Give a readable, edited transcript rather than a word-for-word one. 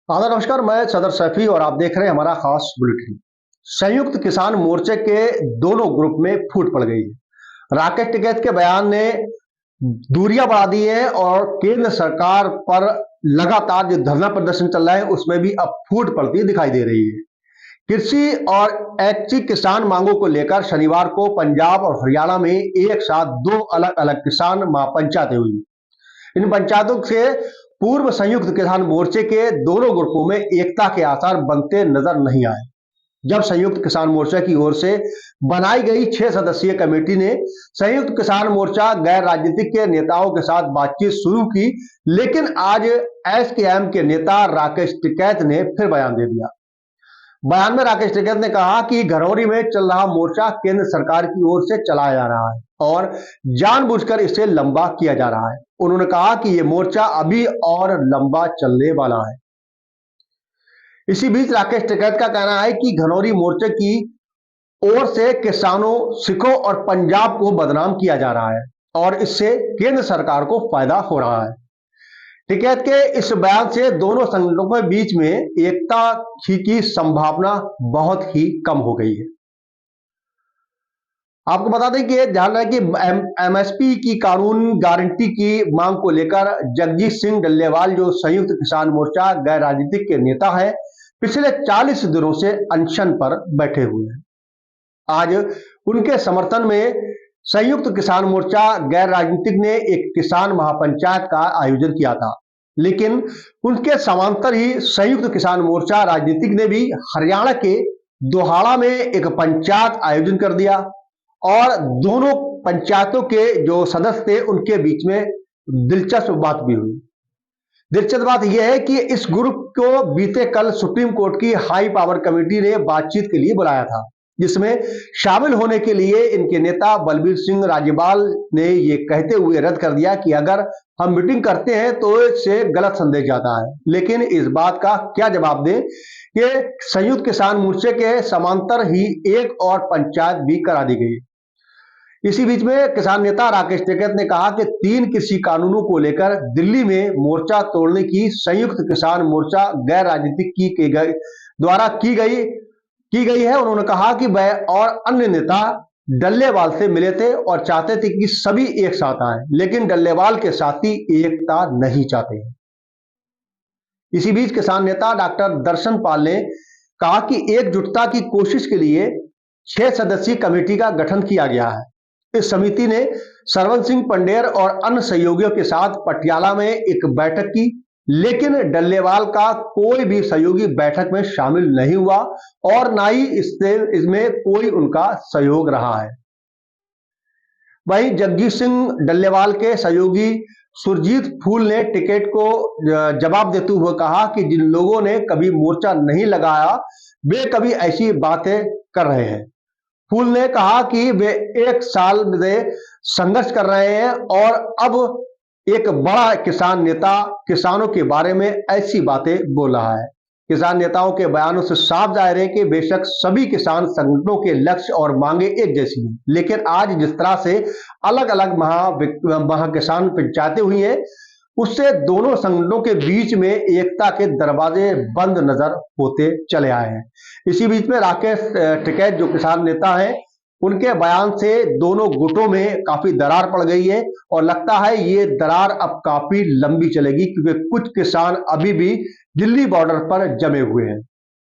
आदा नमस्कार, मैं सदर सैफी और आप देख रहे हैं हमारा खास बुलेटिन। संयुक्त किसान मोर्चे के दोनों ग्रुप में फूट पड़ गई है। राकेश टिकैत के बयान ने दूरियां बढ़ा दी है और केंद्र सरकार पर लगातार जो धरना प्रदर्शन चल रहा है उसमें भी अब फूट पड़ती दिखाई दे रही है। कृषि और ऐच्छिक किसान मांगों को लेकर शनिवार को पंजाब और हरियाणा में एक साथ दो अलग अलग किसान महापंचायतें हुई। इन पंचायतों से पूर्व संयुक्त किसान मोर्चे के दोनों ग्रुपों में एकता के आसार बनते नजर नहीं आए। जब संयुक्त किसान मोर्चा की ओर से बनाई गई 6 सदस्यीय कमेटी ने संयुक्त किसान मोर्चा गैर राजनीतिक के नेताओं के साथ बातचीत शुरू की, लेकिन आज एसकेएम के नेता राकेश टिकैत ने फिर बयान दे दिया। बयान में राकेश टिकैत ने कहा कि घरौरी में चल रहा मोर्चा केंद्र सरकार की ओर से चलाया जा रहा है और जानबूझकर इसे लंबा किया जा रहा है। उन्होंने कहा कि यह मोर्चा अभी और लंबा चलने वाला है। इसी बीच राकेश टिकैत का कहना है कि घरौरी मोर्चे की ओर से किसानों, सिखों और पंजाब को बदनाम किया जा रहा है और इससे केंद्र सरकार को फायदा हो रहा है। टिकैत के इस बयान से दोनों संगठनों के बीच में एकता की संभावना बहुत ही कम हो गई है। आपको बता दें कि ध्यान रहे कि एमएसपी की कानून गारंटी की मांग को लेकर जगजीत सिंह डल्लेवाल, जो संयुक्त किसान मोर्चा गैर राजनीतिक के नेता है, पिछले 40 दिनों से अनशन पर बैठे हुए हैं। आज उनके समर्थन में संयुक्त किसान मोर्चा गैर राजनीतिक ने एक किसान महापंचायत का आयोजन किया था, लेकिन उनके समांतर ही संयुक्त किसान मोर्चा राजनीतिक ने भी हरियाणा के दोहाड़ा में एक पंचायत आयोजन कर दिया और दोनों पंचायतों के जो सदस्य थे उनके बीच में दिलचस्प बात भी हुई। दिलचस्प बात यह है कि इस ग्रुप को बीते कल सुप्रीम कोर्ट की हाई पावर कमेटी ने बातचीत के लिए बुलाया था, जिसमें शामिल होने के लिए इनके नेता बलबीर सिंह राजेवाल ने ये कहते हुए रद्द कर दिया कि अगर हम मीटिंग करते हैं तो इससे गलत संदेश जाता है। लेकिन इस बात का क्या जवाब दें कि संयुक्त किसान मोर्चे के समांतर ही एक और पंचायत भी करा दी गई। इसी बीच में किसान नेता राकेश टिकैत ने कहा कि 3 कृषि कानूनों को लेकर दिल्ली में मोर्चा तोड़ने की संयुक्त किसान मोर्चा गैर राजनीतिक द्वारा की गई है। उन्होंने कहा कि वह और अन्य नेता डल्लेवाल से मिले थे और चाहते थे कि सभी एक साथ आए, लेकिन डल्लेवाल के साथी एकता नहीं चाहते हैं। इसी बीच किसान नेता डॉक्टर दर्शन पाल ने कहा कि एकजुटता की कोशिश के लिए 6 सदस्यीय कमेटी का गठन किया गया है। इस समिति ने सरवन सिंह पंडेर और अन्य सहयोगियों के साथ पटियाला में एक बैठक की, लेकिन डल्लेवाल का कोई भी सहयोगी बैठक में शामिल नहीं हुआ और ना ही इसमें कोई उनका सहयोग रहा है। वहीं जगजीत सिंह डल्लेवाल के सहयोगी सुरजीत फूल ने टिकैत को जवाब देते हुए कहा कि जिन लोगों ने कभी मोर्चा नहीं लगाया वे कभी ऐसी बातें कर रहे हैं। फूल ने कहा कि वे 1 साल से संघर्ष कर रहे हैं और अब एक बड़ा किसान नेता किसानों के बारे में ऐसी बातें बोल रहा है। किसान नेताओं के बयानों से साफ जाहिर है कि बेशक सभी किसान संगठनों के लक्ष्य और मांगे एक जैसी हैं, लेकिन आज जिस तरह से अलग अलग महाकिसान पंचायतें हुई हैं, उससे दोनों संगठनों के बीच में एकता के दरवाजे बंद नजर होते चले आए हैं। इसी बीच में राकेश टिकैत जो किसान नेता हैं, उनके बयान से दोनों गुटों में काफी दरार पड़ गई है और लगता है ये दरार अब काफी लंबी चलेगी, क्योंकि कुछ किसान अभी भी दिल्ली बॉर्डर पर जमे हुए हैं।